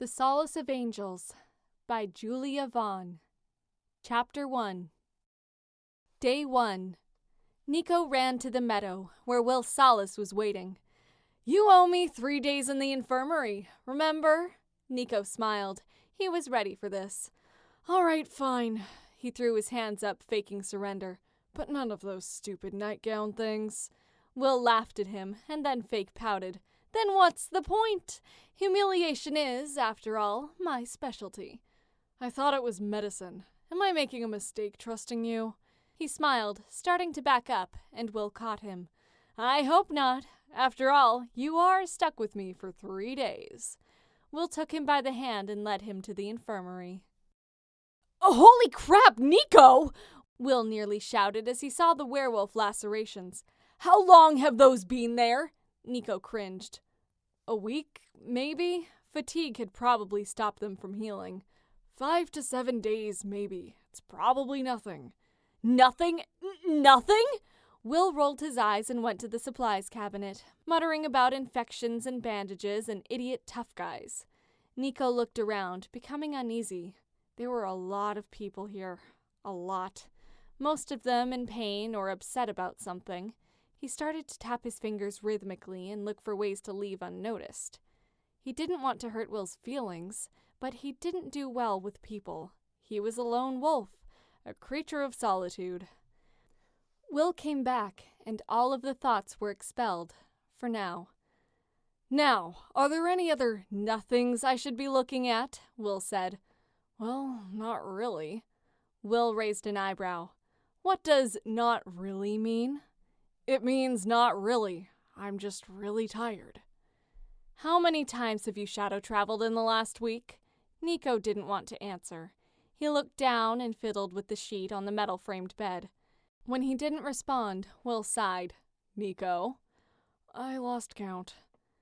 The Solace of Angels by Julia Vaughn. Chapter 1. Day 1. Nico ran to the meadow, where Will Solace was waiting. "You owe me 3 days in the infirmary, remember?" Nico smiled. He was ready for this. "All right, fine." He threw his hands up, faking surrender. "But none of those stupid nightgown things." Will laughed at him, and then fake pouted. "Then what's the point? Humiliation is, after all, my specialty." "I thought it was medicine. Am I making a mistake trusting you?" He smiled, starting to back up, and Will caught him. "I hope not. After all, you are stuck with me for 3 days." Will took him by the hand and led him to the infirmary. "Oh, holy crap, Nico!" Will nearly shouted as he saw the werewolf lacerations. "How long have those been there?" Nico cringed. "A week, maybe? Fatigue had probably stopped them from healing. 5 to 7 days, maybe. It's probably nothing." "Nothing? Nothing?" Will rolled his eyes and went to the supplies cabinet, muttering about infections and bandages and idiot tough guys. Nico looked around, becoming uneasy. There were a lot of people here. A lot. Most of them in pain or upset about something. He started to tap his fingers rhythmically and look for ways to leave unnoticed. He didn't want to hurt Will's feelings, but he didn't do well with people. He was a lone wolf, a creature of solitude. Will came back, and all of the thoughts were expelled, for now. "Now, are there any other nothings I should be looking at?" Will said. "Well, not really." Will raised an eyebrow. "What does not really mean?" "It means not really. I'm just really tired." "How many times have you shadow traveled in the last week?" Nico didn't want to answer. He looked down and fiddled with the sheet on the metal-framed bed. When he didn't respond, Will sighed. "Nico?" "I lost count."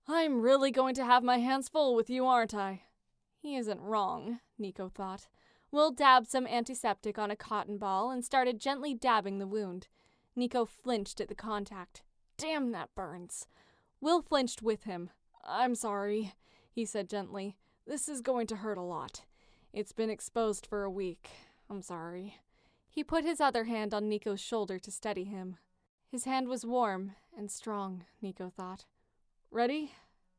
"I'm really going to have my hands full with you, aren't I?" He isn't wrong, Nico thought. Will dabbed some antiseptic on a cotton ball and started gently dabbing the wound. Nico flinched at the contact. "Damn, that burns." Will flinched with him. "I'm sorry," he said gently. "This is going to hurt a lot. It's been exposed for a week. I'm sorry." He put his other hand on Nico's shoulder to steady him. His hand was warm and strong, Nico thought. "Ready?"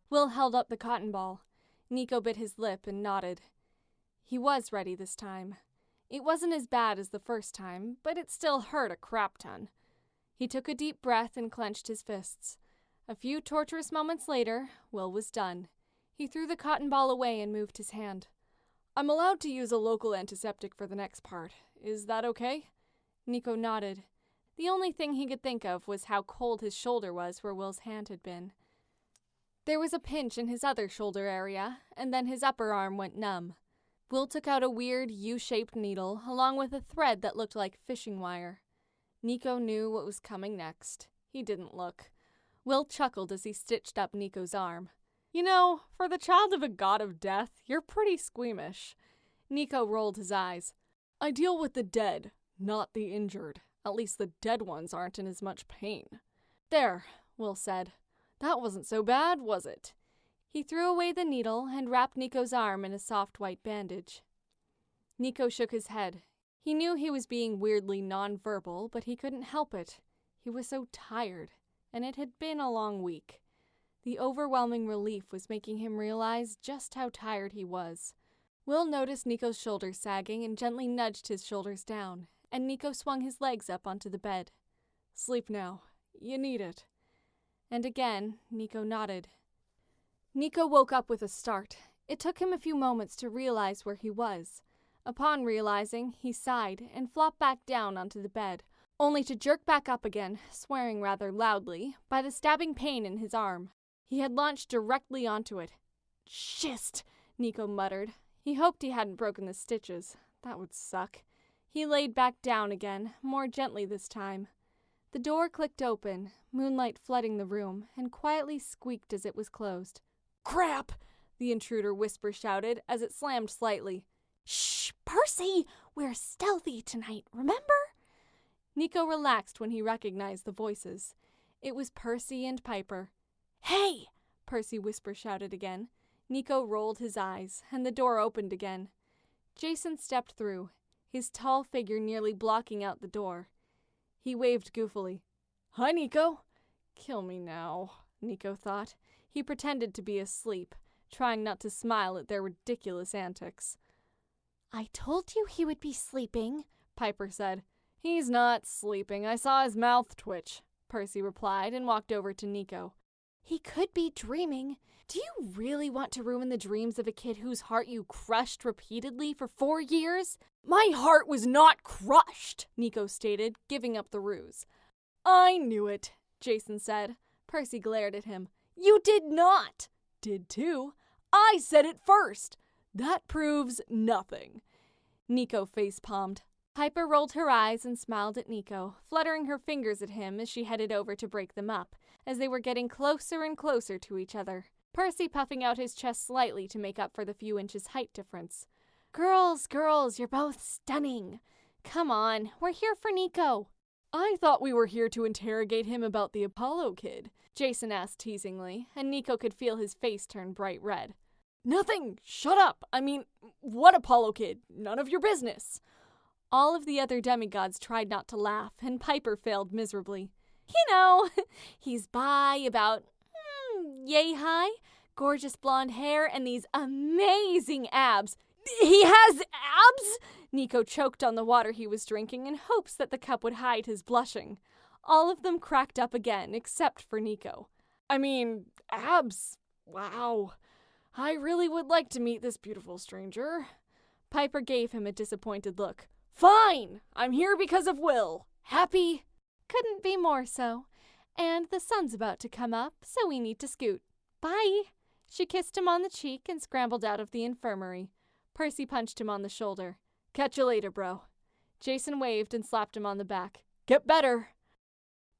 Will held up the cotton ball. Nico bit his lip and nodded. He was ready this time. It wasn't as bad as the first time, but it still hurt a crap ton. He took a deep breath and clenched his fists. A few torturous moments later, Will was done. He threw the cotton ball away and moved his hand. "I'm allowed to use a local antiseptic for the next part. Is that okay?" Nico nodded. The only thing he could think of was how cold his shoulder was where Will's hand had been. There was a pinch in his other shoulder area, and then his upper arm went numb. Will took out a weird U-shaped needle along with a thread that looked like fishing wire. Nico knew what was coming next. He didn't look. Will chuckled as he stitched up Nico's arm. "You know, for the child of a god of death, you're pretty squeamish." Nico rolled his eyes. "I deal with the dead, not the injured. At least the dead ones aren't in as much pain." "There," Will said. "That wasn't so bad, was it?" He threw away the needle and wrapped Nico's arm in a soft white bandage. Nico shook his head. He knew he was being weirdly nonverbal, but he couldn't help it. He was so tired, and it had been a long week. The overwhelming relief was making him realize just how tired he was. Will noticed Nico's shoulders sagging and gently nudged his shoulders down, and Nico swung his legs up onto the bed. "Sleep now. You need it." And again, Nico nodded. Nico woke up with a start. It took him a few moments to realize where he was. Upon realizing, he sighed and flopped back down onto the bed, only to jerk back up again, swearing rather loudly, by the stabbing pain in his arm. He had launched directly onto it. "Shist!" Nico muttered. He hoped he hadn't broken the stitches. That would suck. He laid back down again, more gently this time. The door clicked open, moonlight flooding the room, and quietly squeaked as it was closed. "Crap!" the intruder whisper shouted as it slammed slightly. "Shh, Percy! We're stealthy tonight, remember?" Nico relaxed when he recognized the voices. It was Percy and Piper. "Hey!" Percy whisper shouted again. Nico rolled his eyes, and the door opened again. Jason stepped through, his tall figure nearly blocking out the door. He waved goofily. "Hi, Nico." "Kill me now," Nico thought. He pretended to be asleep, trying not to smile at their ridiculous antics. "I told you he would be sleeping," Piper said. "He's not sleeping. I saw his mouth twitch," Percy replied and walked over to Nico. "He could be dreaming. Do you really want to ruin the dreams of a kid whose heart you crushed repeatedly for 4 years? My heart was not crushed," Nico stated, giving up the ruse. "I knew it," Jason said. Percy glared at him. "You did not." "Did too. I said it first. That proves nothing." Nico face-palmed. Piper rolled her eyes and smiled at Nico, fluttering her fingers at him as she headed over to break them up, as they were getting closer and closer to each other. Percy puffing out his chest slightly to make up for the few inches height difference. Girls, you're both stunning. Come on, we're here for Nico." "I thought we were here to interrogate him about the Apollo kid," Jason asked teasingly, and Nico could feel his face turn bright red. "Nothing! Shut up! I mean, what Apollo kid? None of your business." All of the other demigods tried not to laugh, and Piper failed miserably. "You know, he's bi about yay high, gorgeous blonde hair, and these amazing abs." "He has abs?" Nico choked on the water he was drinking in hopes that the cup would hide his blushing. All of them cracked up again, except for Nico. "I mean, abs. Wow. I really would like to meet this beautiful stranger." Piper gave him a disappointed look. "Fine! I'm here because of Will. Happy?" "Couldn't be more so. And the sun's about to come up, so we need to scoot. Bye." She kissed him on the cheek and scrambled out of the infirmary. Percy punched him on the shoulder. "Catch you later, bro." Jason waved and slapped him on the back. "Get better."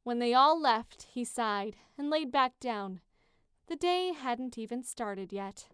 When they all left, he sighed and laid back down. The day hadn't even started yet.